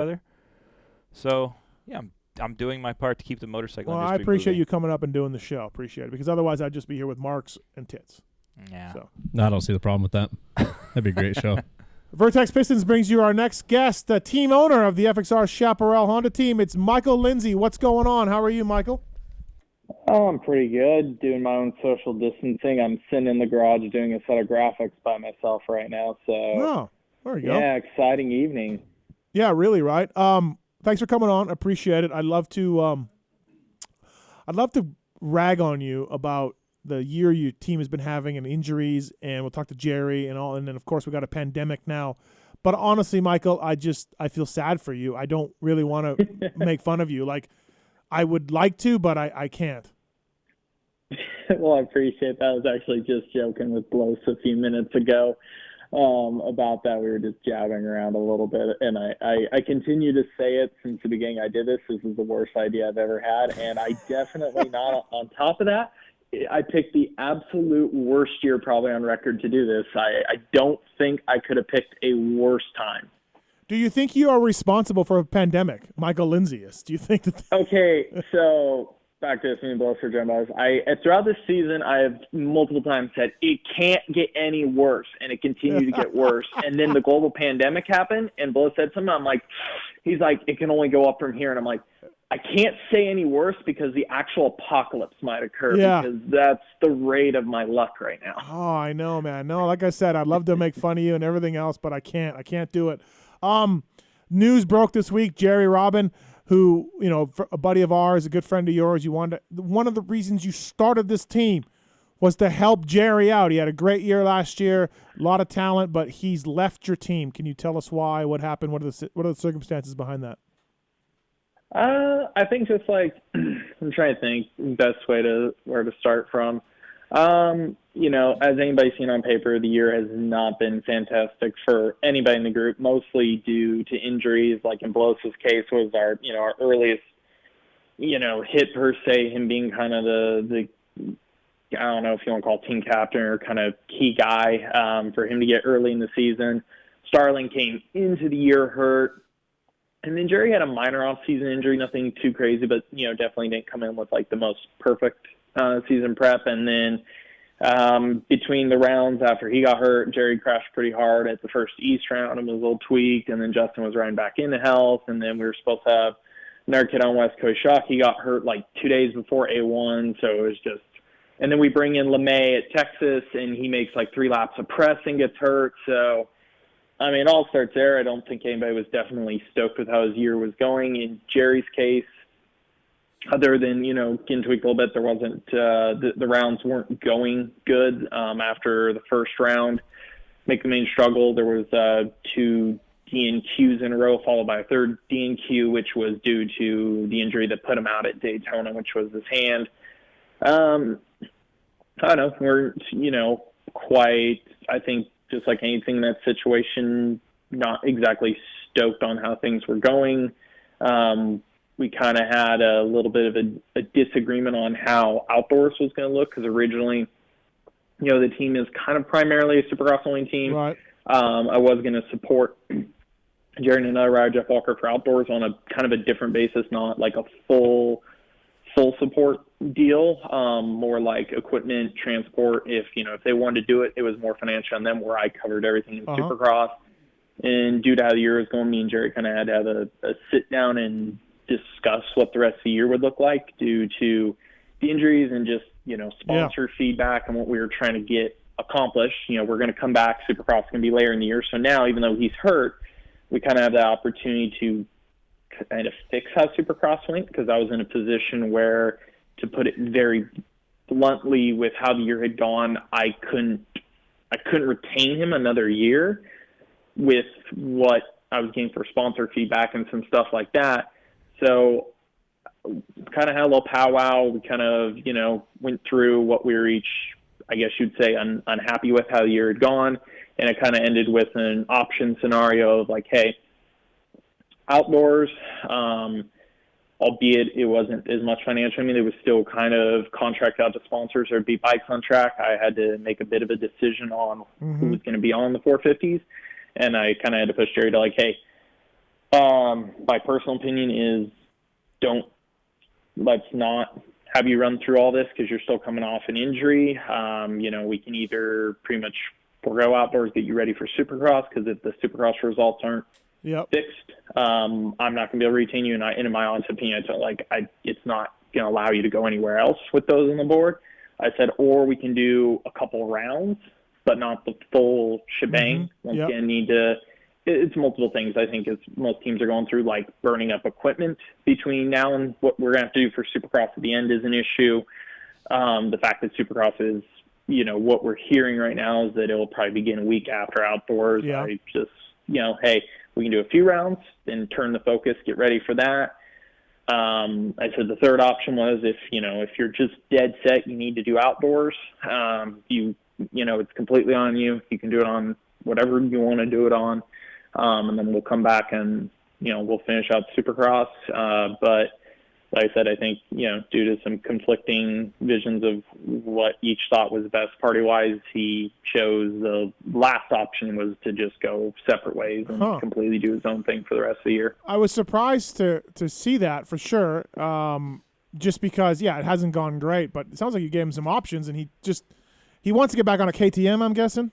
other. So yeah, I'm doing my part to keep the motorcycle Well, I industry appreciate moving. you coming up and doing the show. Appreciate it, because otherwise I'd just be here with marks and tits. Yeah. So. No, I don't see the problem with that. That'd be a great show. Vertex Pistons brings you our next guest, the team owner of the FXR Chaparral Honda team. It's Michael Lindsey. What's going on? How are you, Michael? Oh, I'm pretty good. Doing my own social distancing. I'm sitting in the garage doing a set of graphics by myself right now. So, Oh, there you go. yeah, exciting evening. Yeah, really, right? Thanks for coming on. Appreciate it. I'd love to rag on you about the year your team has been having and injuries, and we'll talk to Jerry and all, and then of course we got a pandemic now. But honestly, Michael, I feel sad for you. I don't really want to make fun of you. Like, I would like to, but I can't. Well, I appreciate that. I was actually just joking with Bloss a few minutes ago about that. We were just jabbing around a little bit, and I continue to say it since the beginning I did this. This is the worst idea I've ever had, and I definitely not on top of that. I picked the absolute worst year probably on record to do this. I don't think I could have picked a worse time. Do you think you are responsible for a pandemic? Michael Lindsey is. Do you think that? Okay, so back to this, me and Bloss for Jambos. Throughout this season, I have multiple times said it can't get any worse, and it continued to get worse. And then the global pandemic happened, and Bloss said something. I'm like, he's like, it can only go up from here. And I'm like, I can't say any worse because the actual apocalypse might occur, because that's the rate of my luck right now. Oh, I know, man. No, like I said, I'd love to make fun of you and everything else, but I can't. I can't do it. News broke this week. Jerry Robin, who, you know, a buddy of ours, a good friend of yours, one of the reasons you started this team was to help Jerry out. He had a great year last year, a lot of talent, but he's left your team. Can you tell us why? What happened? What are the circumstances behind that? I think just like, I'm trying to think best way to where to start from. You know, as anybody's seen on paper, the year has not been fantastic for anybody in the group, mostly due to injuries. Like in Bloss's case was our earliest, hit per se, him being kind of the I don't know if you want to call team captain or kind of key guy, for him to get early in the season. Starling came into the year hurt. And then Jerry had a minor off-season injury, nothing too crazy, but, definitely didn't come in with, like, the most perfect season prep. And then between the rounds after he got hurt, Jerry crashed pretty hard at the first East round and was a little tweaked. And then Justin was riding back into health. And then we were supposed to have another kid on West Coast Shock. He got hurt, like, 2 days before A1, so it was just – and then we bring in LeMay at Texas, and he makes, like, 3 laps of press and gets hurt. So – I mean, it all starts there. I don't think anybody was definitely stoked with how his year was going. In Jerry's case, other than, getting tweaked a little bit, there wasn't the rounds weren't going good after the first round. Make the main struggle. There was 2 DNQs in a row, followed by a third DNQ, which was due to the injury that put him out at Daytona, which was his hand. I don't know. We're, quite, I think, just like anything in that situation, not exactly stoked on how things were going. We kind of had a little bit of a disagreement on how outdoors was going to look, because originally, the team is kind of primarily a Supercross only team. Right. I was going to support Jared and another rider, Jeff Walker, for outdoors on a kind of a different basis, not like a full support deal, more like equipment, transport. If they wanted to do it, it was more financial on them, where I covered everything in Supercross. And due to how the year was going, me and Jerry kind of had to have a sit down and discuss what the rest of the year would look like due to the injuries and just, sponsor feedback and what we were trying to get accomplished. We're going to come back. Supercross is going to be later in the year. So now, even though he's hurt, we kind of have the opportunity to kind of fix how Supercross went, because I was in a position where, to put it very bluntly, with how the year had gone, I couldn't retain him another year with what I was getting for sponsor feedback and some stuff like that. So kind of had a little powwow. We kind of, went through what we were each, I guess you'd say, unhappy with how the year had gone. And it kind of ended with an option scenario of like, hey, outdoors, albeit it wasn't as much financial. I mean, it was still kind of contract out to sponsors or be bikes on track. I had to make a bit of a decision on who was going to be on the 450s. And I kind of had to push Jerry to like, hey, My personal opinion is let's not have you run through all this because you're still coming off an injury. We can either pretty much forego outdoors, get you ready for Supercross, because if the Supercross results aren't fixed, I'm not going to be able to retain you. And in my honest opinion, it's not going to allow you to go anywhere else with those on the board. I said, or we can do a couple rounds, but not the full shebang. Once again, it's multiple things. I think as most teams are going through, like burning up equipment between now and what we're going to have to do for Supercross at the end is an issue. The fact that Supercross is, what we're hearing right now is that it'll probably begin a week after outdoors. Yeah. I just, hey, we can do a few rounds, then turn the focus, get ready for that. I said the third option was if you're just dead set, you need to do outdoors. It's completely on you. You can do it on whatever you want to do it on. And then we'll come back and, we'll finish out Supercross. But like I said, I think, due to some conflicting visions of what each thought was best party-wise, he chose the last option was to just go separate ways and completely do his own thing for the rest of the year. I was surprised to see that for sure, just because, it hasn't gone great. But it sounds like you gave him some options, and he wants to get back on a KTM, I'm guessing?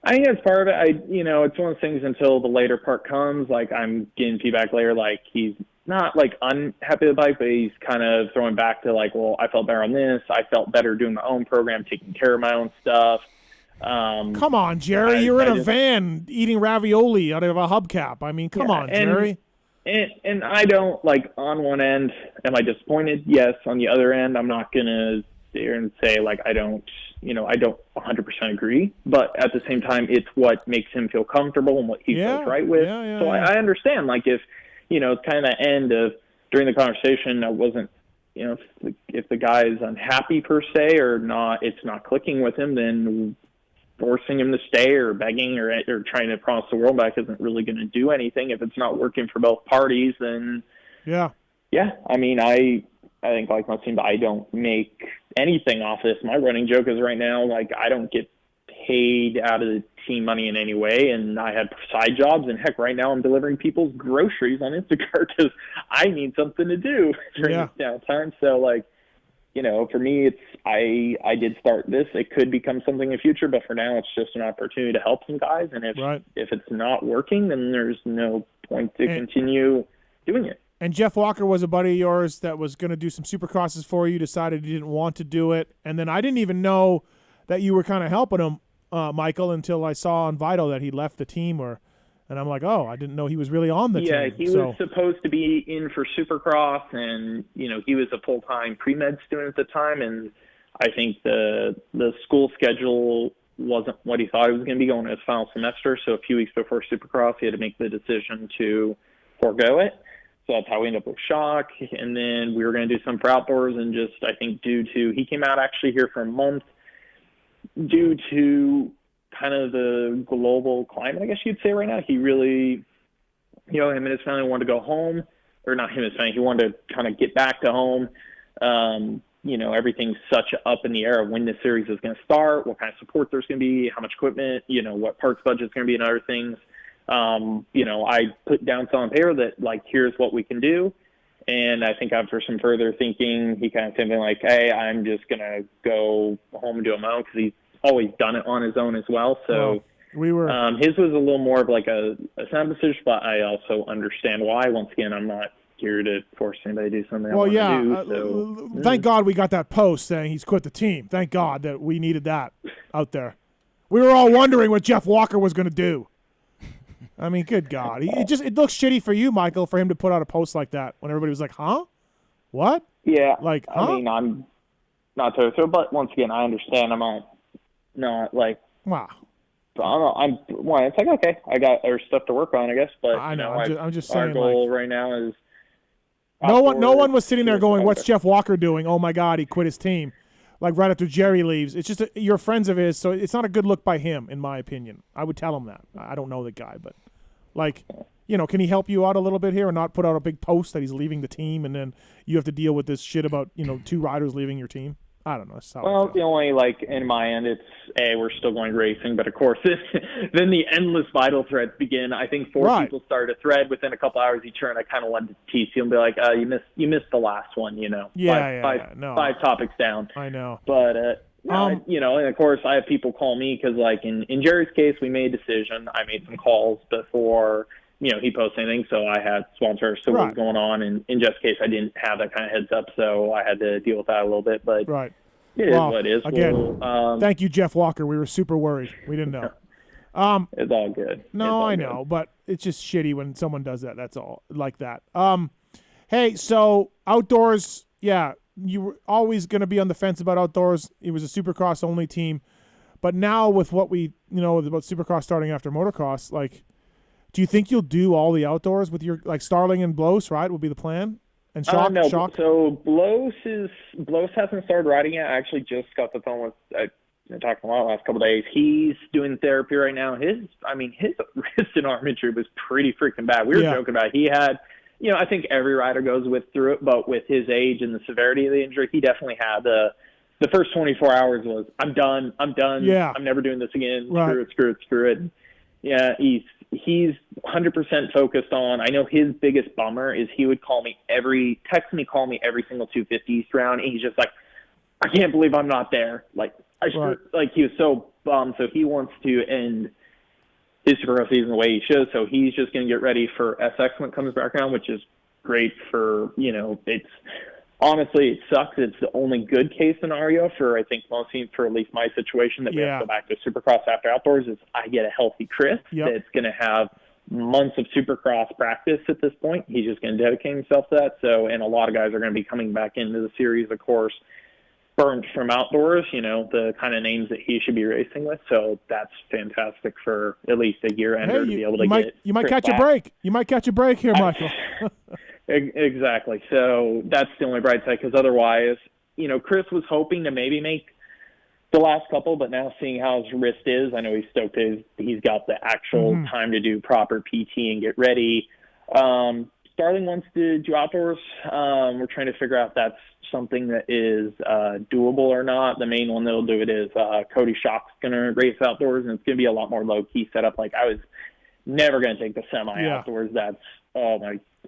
I think that's part of it. It's one of those things until the later part comes. Like, I'm getting feedback later, like, he's not, like, unhappy with the bike, but he's kind of throwing back to, like, well, I felt better on this. I felt better doing my own program, taking care of my own stuff. Come on, Jerry. You're in a van eating ravioli out of a hubcap. I mean, come on, Jerry. And I don't, like, on one end, am I disappointed? Yes. On the other end, I'm not going to sit here and say, like, I don't 100% agree, but at the same time, it's what makes him feel comfortable and what he feels right with. So I understand, like, if, it's kind of the end of, during the conversation, I wasn't, if the guy is unhappy per se or not, it's not clicking with him, then forcing him to stay or begging or trying to promise the world back isn't really going to do anything. If it's not working for both parties, then I mean, I think, like most teams, I don't make anything off this. My running joke is right now, like, I don't get paid out of the team money in any way, and I had side jobs, and heck, right now I'm delivering people's groceries on Instacart because I need something to do during this downtime. So, like, for me, it's I did start this. It could become something in the future, but for now, it's just an opportunity to help some guys. And if it's not working, then there's no point to continue doing it. And Jeff Walker was a buddy of yours that was going to do some Supercrosses for you, decided he didn't want to do it. And then I didn't even know that you were kind of helping him, Michael, until I saw on Vital that he left the team. And I'm like, I didn't know he was really on the team. Yeah, he was supposed to be in for Supercross, and, he was a full-time pre-med student at the time. And I think the school schedule wasn't what he thought it was going to be going to his final semester. So a few weeks before Supercross, he had to make the decision to forego it. So that's how we ended up with Shock. And then we were going to do some for outdoors, and just, I think, he came out actually here for a month due to kind of the global climate, I guess you'd say right now. He really, him and his family wanted to go home, or not him and his family, he wanted to kind of get back to home. Everything's such up in the air of when the series is going to start, what kind of support there's going to be, how much equipment, what parts budget's going to be, and other things. I put down some on paper that, like, here's what we can do. And I think after some further thinking, he kind of said like, hey, I'm just going to go home and do it on my own, because he's always done it on his own as well. So his was a little more of like a sound decision, but I also understand why. Once again, I'm not here to force anybody to do something I want to do. So, thank God we got that post saying he's quit the team. Thank God that we needed that out there. We were all wondering what Jeff Walker was going to do. I mean, good God. It looks shitty for you, Michael, for him to put out a post like that when everybody was like, huh? What? Yeah. Like, huh? I mean, I'm not totally, but once again, I understand. I'm not like, wow. I don't know. It's like, okay, I got other stuff to work on, I guess. But I know. I'm just saying. Our goal right now is no one was sitting there going, "What's Jeff Walker doing? Oh my God, he quit his team." Like right after Jerry leaves. It's just you're friends of his, so it's not a good look by him, in my opinion. I would tell him that. I don't know the guy, but like, can he help you out a little bit here and not put out a big post that he's leaving the team, and then you have to deal with this shit about 2 riders leaving your team? I don't know. That's how I Well, feel. the only, like, in my end, it's, we're still going racing, but of course, then the endless vital threads begin. I think four Right. people start a thread within a couple hours each turn. I kind of wanted to tease you and be like, you missed the last one, you know. Yeah. No, Five topics down. I know. But, you know, and of course, I have people call me because, like, in Jerry's case, we made a decision. I made some calls before, you know, he posted anything, so I had sponsors, so what was going on. And in Jeff's case, I didn't have that kind of heads up, so I had to deal with that a little bit. But Right. it is what it is. Again, thank you, Jeff Walker. We were super worried. We didn't know. It's all good. No, I know, but it's just shitty when someone does that. That's all, like that. Hey, so outdoors, yeah, you were always going to be on the fence about outdoors. It was a Supercross only team, but now with what we about Supercross starting after motocross, like, do you think you'll do all the outdoors with your Starling and Blos? Right, will be the plan. And Shock. No, Shock? so Blos hasn't started riding yet. I actually just got the phone with. I talked a lot the last couple of days. He's doing therapy right now. His wrist and arm injury was pretty freaking bad. We were joking about it. He had, I think every rider goes through it, but with his age and the severity of the injury, he definitely had the first 24 hours was, I'm done. Yeah. I'm never doing this again. Right. Screw it. Yeah, he's 100% focused on. I know his biggest bummer is he would call me every single 250 round, and he's just like, I can't believe I'm not there. Like he was so bummed. So he wants to end his Supercross season the way he should. So he's just going to get ready for SX when it comes back around, which is great for it's. Honestly, it sucks. It's the only good case scenario for, I think, most teams, for at least my situation, that we have to go back to Supercross after outdoors, is I get a healthy Chris that's going to have months of Supercross practice at this point. He's just going to dedicate himself to that. So, and a lot of guys are going to be coming back into the series, of course, burnt from outdoors, the kind of names that he should be racing with. So that's fantastic for at least a year-ender to be able to get You might Chris catch a break. You might catch a break here, Michael. Exactly. So that's the only bright side, because otherwise, Chris was hoping to maybe make the last couple, but now seeing how his wrist is, I know he's stoked he's got the actual time to do proper PT and get ready. Starling wants to do outdoors. We're trying to figure out if that's something that is doable or not. The main one that'll do it is Cody Shock's going to race outdoors, and it's going to be a lot more low-key setup. Like, I was never going to take the semi outdoors. That's,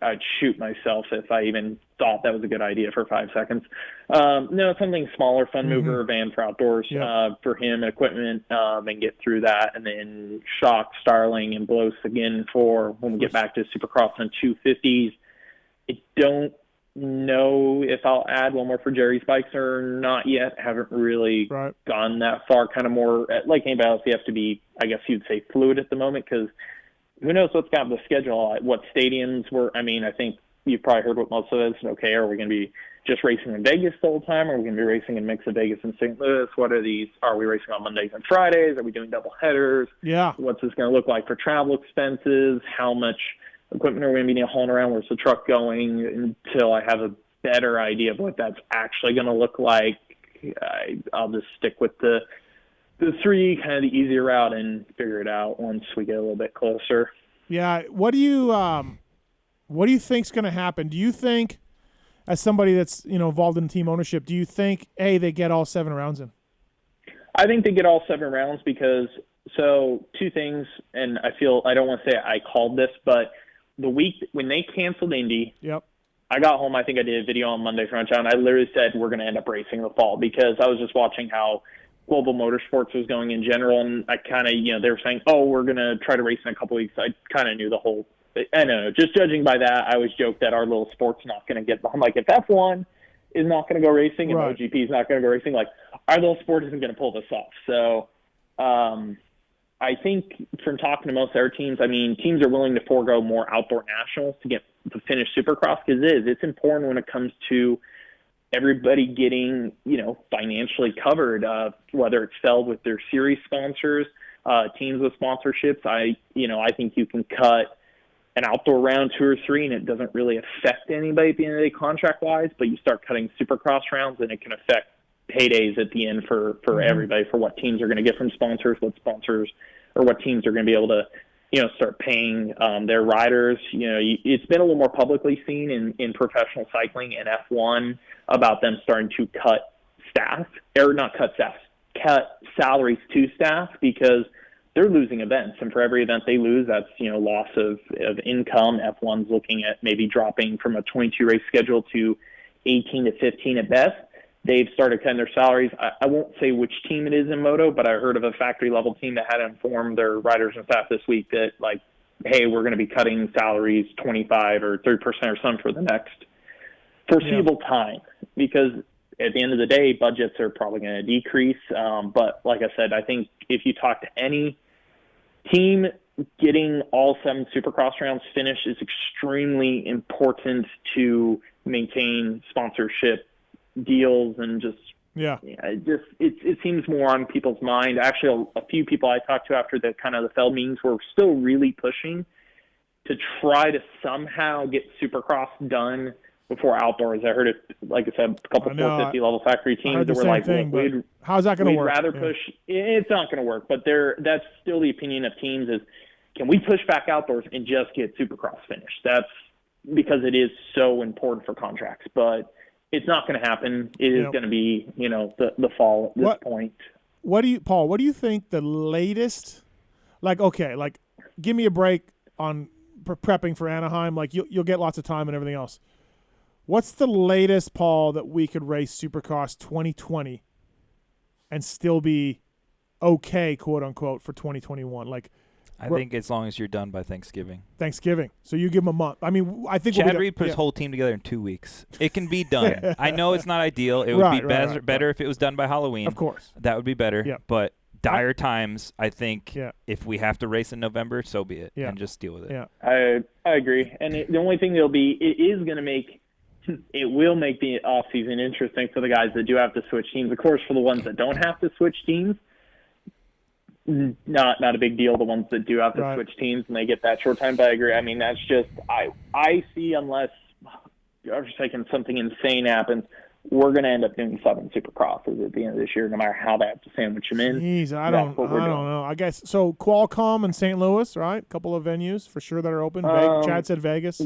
I'd shoot myself if I even thought that was a good idea for 5 seconds. No, something smaller, fun mover, van for outdoors for him, equipment, and get through that. And then Shock, Starling, and Blos again for when we get back to Supercross on 250s. I don't know if I'll add one more for Jerry's bikes or not yet. Haven't really gone that far. Kind of more, like anybody else, you have to be, I guess you'd say, fluid at the moment, because who knows what's got the schedule, what stadiums were. I mean, I think you've probably heard what most of it is. Okay, are we going to be just racing in Vegas the whole time? Or are we going to be racing in a mix of Vegas and St. Louis? What are these? Are we racing on Mondays and Fridays? Are we doing double headers? Yeah. What's this going to look like for travel expenses? How much equipment are we going to be hauling around? Where's the truck going? Until I have a better idea of what that's actually going to look like, I'll just stick with the three, kind of the easier route, and figure it out once we get a little bit closer. Yeah. What do you think's going to happen? Do you think, as somebody that's involved in team ownership, do you think they get all 7 rounds in? I think they get all 7 rounds because two things, and I don't want to say I called this, but the week when they canceled Indy, I got home. I think I did a video on Monday from Town. I literally said we're going to end up racing in the fall, because I was just watching how global motorsports was going in general, and I kind of, they were saying, we're going to try to race in a couple weeks. I kind of knew the whole, I don't know, just judging by that, I always joke that our little sport's not going to get, I'm like, if F1 is not going to go racing and MotoGP is not going to go racing, like, our little sport isn't going to pull this off. So I think from talking to most of our teams, I mean, teams are willing to forego more outdoor nationals to finish Supercross, because it's important when it comes to everybody getting, financially covered, whether it's filled with their series sponsors, teams with sponsorships. I think you can cut an outdoor round 2 or 3 and it doesn't really affect anybody at the end of the day contract-wise, but you start cutting Supercross rounds and it can affect paydays at the end for everybody, for what teams are going to get from sponsors, what teams are going to be able to, start paying their riders. It's been a little more publicly seen in professional cycling and F1 about them starting to cut staff, or not cut staff, cut salaries to staff because they're losing events. And for every event they lose, that's, loss of income. F1's looking at maybe dropping from a 22 race schedule to 18 to 15 at best. They've started cutting their salaries. I won't say which team it is in Moto, but I heard of a factory level team that had informed their riders and staff this week that, like, hey, we're going to be cutting salaries 25 or 30% or something for the next foreseeable time, because at the end of the day, budgets are probably going to decrease. But like I said, I think if you talk to any team, getting all 7 Supercross rounds finished is extremely important to maintain sponsorship deals, and just it seems more on people's mind. Actually, a few people I talked to after the Feld meetings were still really pushing to try to somehow get Supercross done before outdoors. I heard it, like I said, a couple 450 level factory teams that were like, how's that going to work? We'd rather push. It's not going to work, but that's still the opinion of teams is, can we push back outdoors and just get Supercross finished? That's because it is so important for contracts, but it's not going to happen. It is going to be, the fall at this point. Paul, what do you think the latest, give me a break on prepping for Anaheim. Like, you'll get lots of time and everything else. What's the latest, Paul, that we could race Supercross 2020 and still be okay, quote unquote, for 2021? I think as long as you're done by Thanksgiving. So you give them a month. I mean, I think Chad Reed put his whole team together in 2 weeks. It can be done. I know it's not ideal. It would be better if it was done by Halloween. Of course. That would be better. Yeah. But dire times, I think if we have to race in November, so be it. And just deal with it. Yeah. I agree. And the only thing it will make the offseason interesting for the guys that do have to switch teams. Of course, for the ones that don't have to switch teams, not a big deal. The ones that do have to switch teams and they get that short time, but I agree. I mean, that's just I see, unless something insane happens, we're going to end up doing 7 Supercrosses at the end of this year, no matter how they have to sandwich them in. Jeez, I don't know. I guess so. Qualcomm and St. Louis, right? A couple of venues for sure that are open. Chad said Vegas.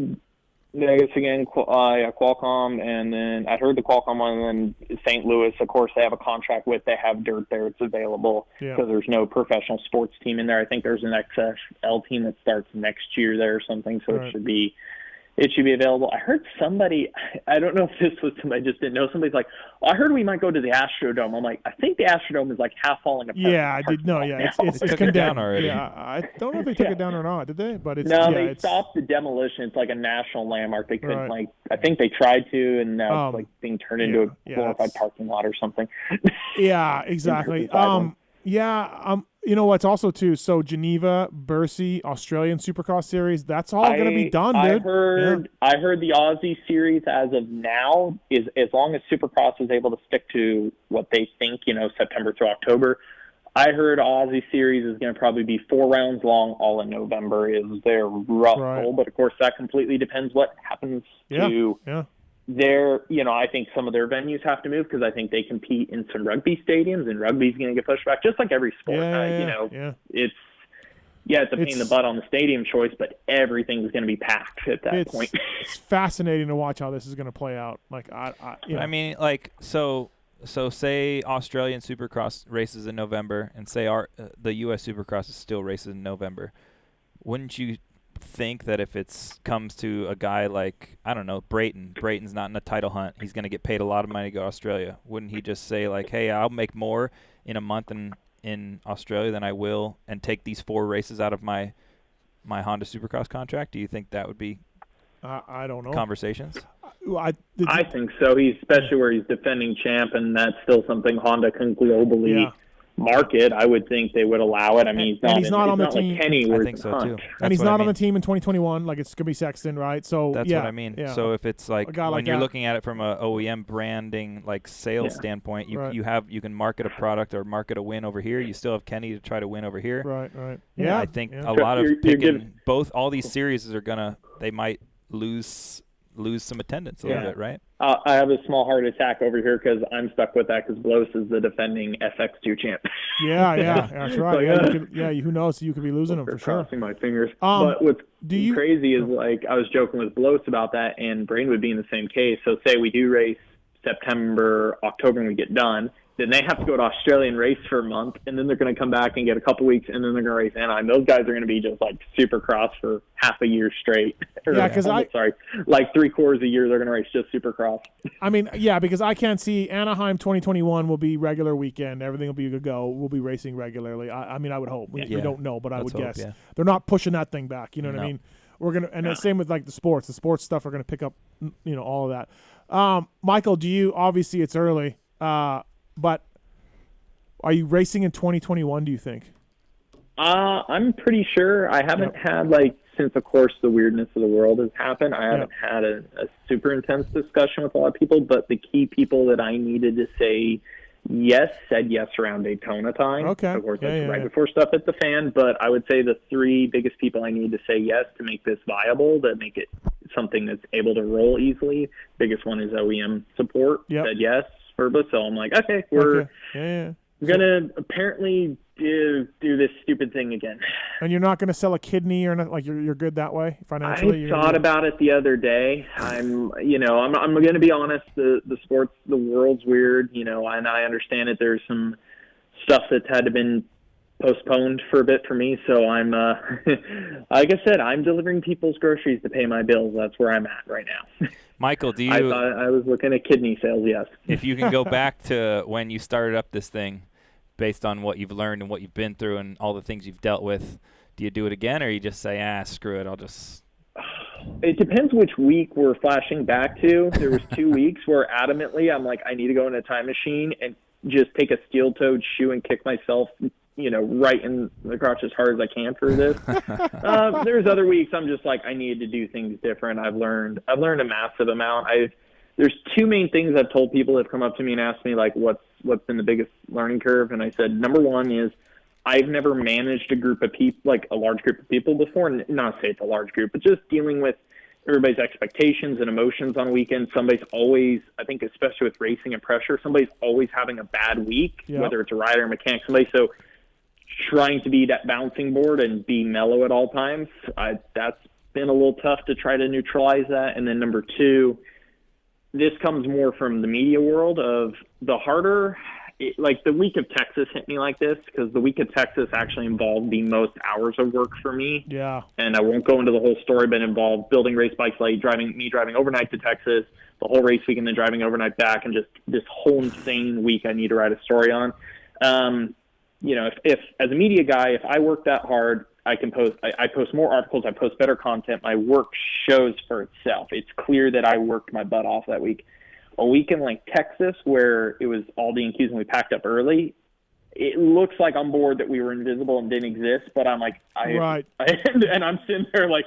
Vegas again, Qualcomm, and then I heard the Qualcomm one, and then St. Louis, of course, they have a contract with. They have dirt there. It's available because there's no professional sports team in there. I think there's an XFL team that starts next year there or something, so it should be available. I heard somebody, I don't know if this was somebody, I just didn't know. Somebody's like, I heard we might go to the Astrodome. I'm like, I think the Astrodome is like half falling apart. Yeah, I did know. Yeah, it's condemned already. Yeah, I don't know if they took it down or not. Did they? But it's they stopped the demolition. It's like a national landmark. They couldn't I think they tried to, and now it's like being turned into a glorified parking lot or something. Yeah, exactly. You know what's also too? So Geneva, Bercy, Australian Supercross Series. That's all going to be done, dude. I heard the Aussie Series as of now is, as long as Supercross is able to stick to what they think, September through October. I heard Aussie Series is going to probably be 4 rounds long. All in November is their rough goal, but of course that completely depends what happens to. Their, I think some of their venues have to move because I think they compete in some rugby stadiums, and rugby's going to get pushed back, just like every sport. It's a pain in the butt on the stadium choice, but everything's going to be packed at that point. It's fascinating to watch how this is going to play out. So say Australian Supercross races in November, and say the U.S. Supercross is still races in November. Wouldn't you think that if it comes to a guy like, I don't know, Brayton's not in a title hunt, he's going to get paid a lot of money to go to Australia, wouldn't he just say like, hey, I'll make more in a month in Australia than I will, and take these 4 races out of my Honda Supercross contract? Do you think that would be I don't know, conversations? I think so, especially where he's defending champ, and that's still something Honda can globally market. I would think they would allow it. I mean, he's not on the team. Like Kenny, I think so too. And he's not on the team in 2021. Like, it's gonna be Sexton, right? So that's what I mean. Yeah. So if it's like when you're looking at it from a OEM branding, like sales standpoint, you can market a product or market a win over here. You still have Kenny to try to win over here. Right. Yeah, I think a lot of picking both. All these series they might lose some attendance a little bit, right? I have a small heart attack over here because I'm stuck with that because Blows is the defending FX2 champ. Yeah, that's right. Who knows? You could be losing them for sure. Crossing my fingers. But what's crazy is, like, I was joking with Blows about that, and Brain would be in the same case. So say we do race September, October when we get done. Then they have to go to Australia and race for a month, and then they're going to come back and get a couple weeks, and then they're going to race Anaheim. Those guys are going to be just like Supercross for half a year straight. Yeah, because like 3/4 of a year they're going to race just Supercross. I mean, yeah, because I can't see Anaheim 2021 will be regular weekend. Everything will be good go. We'll be racing regularly. I mean, I would hope. We don't know, but I would guess they're not pushing that thing back. You know what I mean? We're gonna, and the same with like the sports. The sports stuff are gonna pick up, all of that. Michael, do you? Obviously, it's early, but are you racing in 2021? Do you think? I'm pretty sure. I haven't had since, of course, the weirdness of the world has happened. I haven't had a super intense discussion with a lot of people, but the key people that I needed to say yes said yes around Daytona time. Okay. Of course, right before stuff hit the fan. But I would say the three biggest people I need to say yes to make this viable, to make it something that's able to roll easily. Biggest one is OEM support. Said yes, Verba. So I'm like, okay, we're gonna apparently do this stupid thing again. And you're not gonna sell a kidney or not, like you're good that way financially. I thought about it the other day. I'm gonna be honest. The sports, the world's weird, and I understand it. There's some stuff that's had to been postponed for a bit for me. So I'm, like I said, I'm delivering people's groceries to pay my bills. That's where I'm at right now. Michael, do you? I thought I was looking at kidney sales. Yes. If you can go back to when you started up this thing, based on what you've learned and what you've been through and all the things you've dealt with, do you do it again, or you just say, screw it, I'll just... It depends which week we're flashing back to. There was 2 weeks where adamantly I'm like, I need to go in a time machine and just take a steel-toed shoe and kick myself, right in the crotch as hard as I can for this. There's other weeks I'm just like, I need to do things different. I've learned a massive amount. There's two main things I've told people that have come up to me and asked me, like, what's been the biggest learning curve? And I said, number one is I've never managed a group of people, like a large group of people before, and not say it's a large group, but just dealing with everybody's expectations and emotions on weekends. Somebody's always, I think, especially with racing and pressure, somebody's always having a bad week, whether it's a rider or mechanic, so trying to be that bouncing board and be mellow at all times, that's been a little tough to try to neutralize that. And then number two, this comes more from the media world of the harder, like the week of Texas hit me like this, because the week of Texas actually involved the most hours of work for me. Yeah. And I won't go into the whole story, but involved building race bikes late, driving overnight to Texas, the whole race week, and then driving overnight back, and just this whole insane week I need to write a story on. If as a media guy, if I work that hard, I post more articles, I post better content, my work shows for itself. It's clear that I worked my butt off that week. A week in like Texas where it was all DNQs and we packed up early, it looks like I'm bored that we were invisible and didn't exist, but I'm like, and I'm sitting there like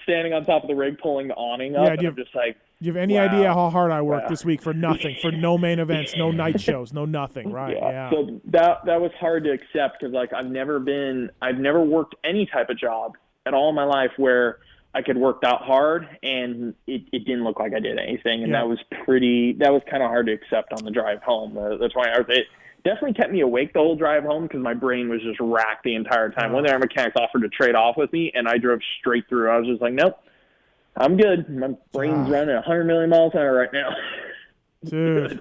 standing on top of the rig pulling the awning up, and I'm just like, do you have any idea how hard I worked this week for nothing, for no main events, no night shows, no nothing, right? Yeah. So that was hard to accept, because like I've never worked any type of job at all in my life where I could work that hard and it didn't look like I did anything, and that was kind of hard to accept on the drive home. That's why it definitely kept me awake the whole drive home, because my brain was just racked the entire time. One of our mechanics offered to trade off with me, and I drove straight through. I was just like, nope, I'm good. My brain's running 100 million miles an hour right now. Dude,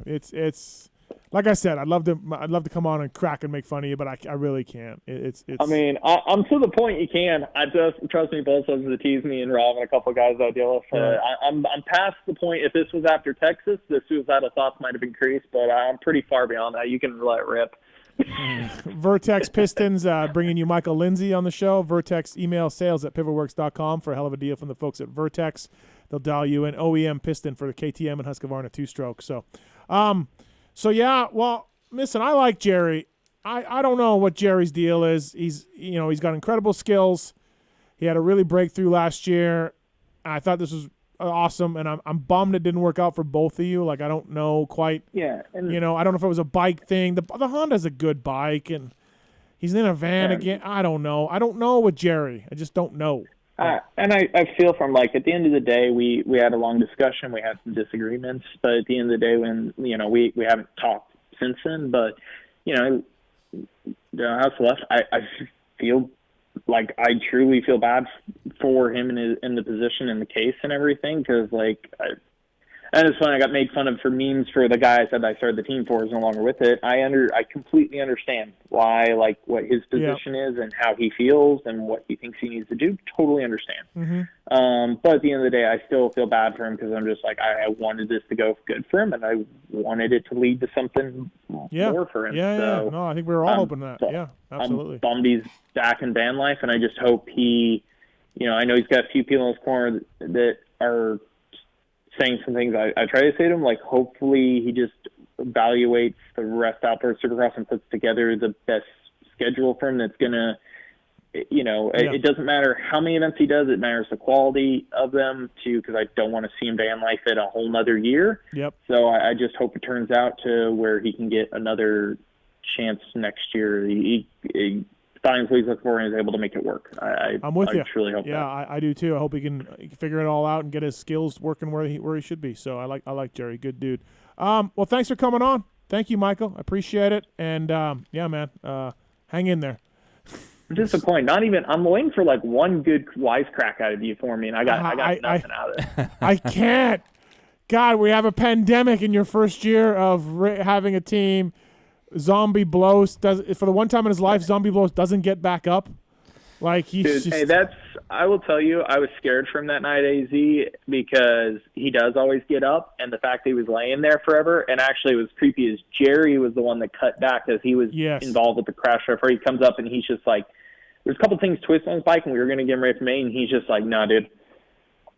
it's like I said, I'd love to come on and crack and make fun of you, but I really can't. I mean, I'm to the point you can. I just, trust me, both sides to tease me and Rob and a couple of guys I deal with. I'm past the point. If this was after Texas, the suicidal thoughts might have increased, but I'm pretty far beyond that. You can let it rip. Vertex Pistons bringing you Michael Lindsey on the show. Vertex email sales@pivotworks.com for a hell of a deal from the folks at Vertex. They'll dial you in. OEM piston for the KTM and Husqvarna 2-stroke. So yeah, well, listen, I like Jerry. I don't know what Jerry's deal is. He's got incredible skills. He had a really breakthrough last year. I thought this was awesome, and I'm bummed it didn't work out for both of you. Like, I don't know quite. Yeah. And, I don't know if it was a bike thing. The Honda's a good bike, and he's in a van again. I don't know. I don't know with Jerry. I just don't know. And I feel from, like, at the end of the day, we had a long discussion. We had some disagreements, but at the end of the day, when, we haven't talked since then, but, house left, I feel like I truly feel bad for him in the position and the case and everything, because, like, And it's funny, I got made fun of for memes for the guy I said I started the team for is no longer with it. I completely understand why, like, what his position is and how he feels and what he thinks he needs to do. Totally understand. But at the end of the day, I still feel bad for him because I'm just like, I wanted this to go good for him, and I wanted it to lead to something more for him. So, No, I think we were all hoping that. Yeah, absolutely. I'm bummed he's back in van life, and I just hope he, I know he's got a few people in his corner that are saying some things I try to say to him, like hopefully he just evaluates the rest outdoor Supercross and puts together the best schedule for him that's going to, it doesn't matter how many events he does, it matters the quality of them too, because I don't want to see him van life it a whole nother year. So I just hope it turns out to where he can get another chance next year. He finds what he's looking for and is able to make it work. I'm with you. I truly hope that. Yeah, I do too. I hope he can figure it all out and get his skills working where he should be. So I like Jerry. Good dude. Well, thanks for coming on. Thank you, Michael. I appreciate it. And yeah, man, hang in there. I'm disappointed. I'm waiting for like one good wisecrack out of you for me, and I got nothing out of it. I can't. God, we have a pandemic in your first year of having a team. Zombie Blows for the one time in his life, Zombie Blows doesn't get back up. Like he's Dude, hey, I will tell you, I was scared from that night at AZ because he does always get up, and the fact that he was laying there forever, and actually it was creepy as Jerry was the one that cut back because he was involved with the crash referee. He comes up and he's just like, there's a couple things twisting on his bike, and we were going to get him ready for Maine, and he's just like, nah, dude,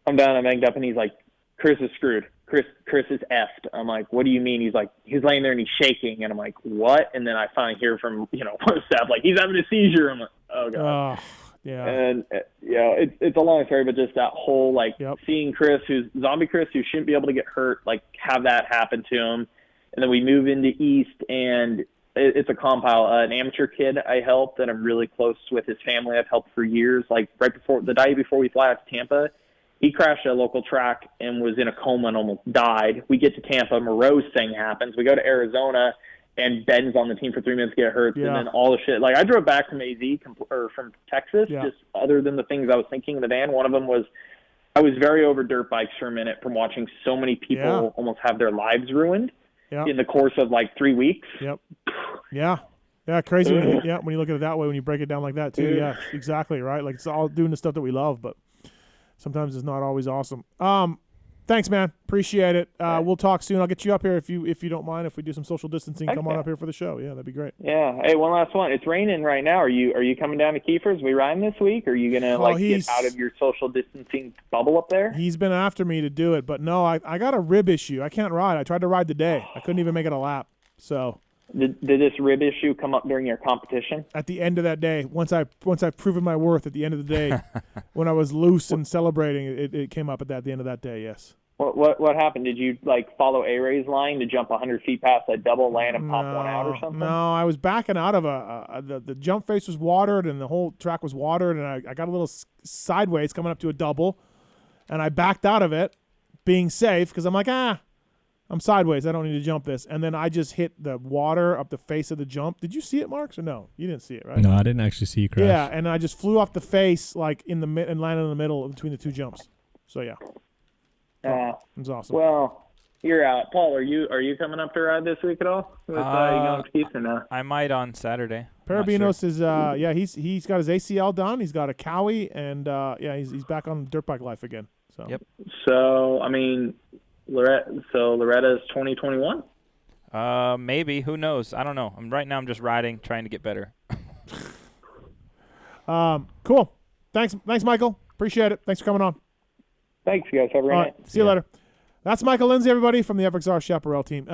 I'm down, I'm banged up, and he's like, Chris is screwed. Chris is effed. I'm like, what do you mean? He's like, he's laying there and he's shaking. And I'm like, what? And then I finally hear from, staff, like, he's having a seizure. I'm like, oh, God. Yeah. And, it's a long story, but just that whole, seeing Chris, who's Zombie Chris, who shouldn't be able to get hurt, have that happen to him. And then we move into East, and it's a compile. An amateur kid I helped, and I'm really close with his family. I've helped for years. Right before, the day before we fly out to Tampa, he crashed at a local track and was in a coma and almost died. We get to Tampa, Moreau's thing happens. We go to Arizona, and Ben's on the team for 3 minutes, get hurt, and then all the shit. I drove back from AZ or from Texas, just other than the things I was thinking in the van. One of them was I was very over dirt bikes for a minute from watching so many people almost have their lives ruined in the course of 3 weeks. Yeah, crazy. When you look at it that way, when you break it down like that too. Yeah, exactly right. It's all doing the stuff that we love, but sometimes it's not always awesome. Thanks, man. Appreciate it. We'll talk soon. I'll get you up here if you don't mind. If we do some social distancing, come on up here for the show. Yeah, that'd be great. Yeah. Hey, one last one. It's raining right now. Are you coming down to Kiefer's? We riding this week? Or are you gonna get out of your social distancing bubble up there? He's been after me to do it, but no, I got a rib issue. I can't ride. I tried to ride today. I couldn't even make it a lap. So. Did this rib issue come up during your competition? At the end of that day, once I've proven my worth at the end of the day, when I was loose and celebrating, it came up at the end of that day. Yes. What happened? Did you follow A-Ray's line to jump 100 feet past that double, land and pop one out or something? No, I was backing out of the jump face was watered and the whole track was watered, and I got a little sideways coming up to a double, and I backed out of it, being safe because I'm like, I'm sideways. I don't need to jump this. And then I just hit the water up the face of the jump. Did you see it, Marks, or no? You didn't see it, right? No, I didn't actually see you crash. Yeah, and I just flew off the face and landed in the middle between the two jumps. So, yeah. It was awesome. Well, you're out. Paul, are you coming up to ride this week at all? You going to Keith or no? I might on Saturday. Parabinos is, he's got his ACL done. He's got a Cowie, and, he's back on dirt bike life again. So. Yep. So, I mean... Loretta's 2021? Maybe. Who knows? I don't know. Right now I'm just riding, trying to get better. Cool. Thanks, Michael. Appreciate it. Thanks for coming on. Thanks, guys. Have a great night. See you later. That's Michael Lindsey, everybody, from the FXR Chaparral team.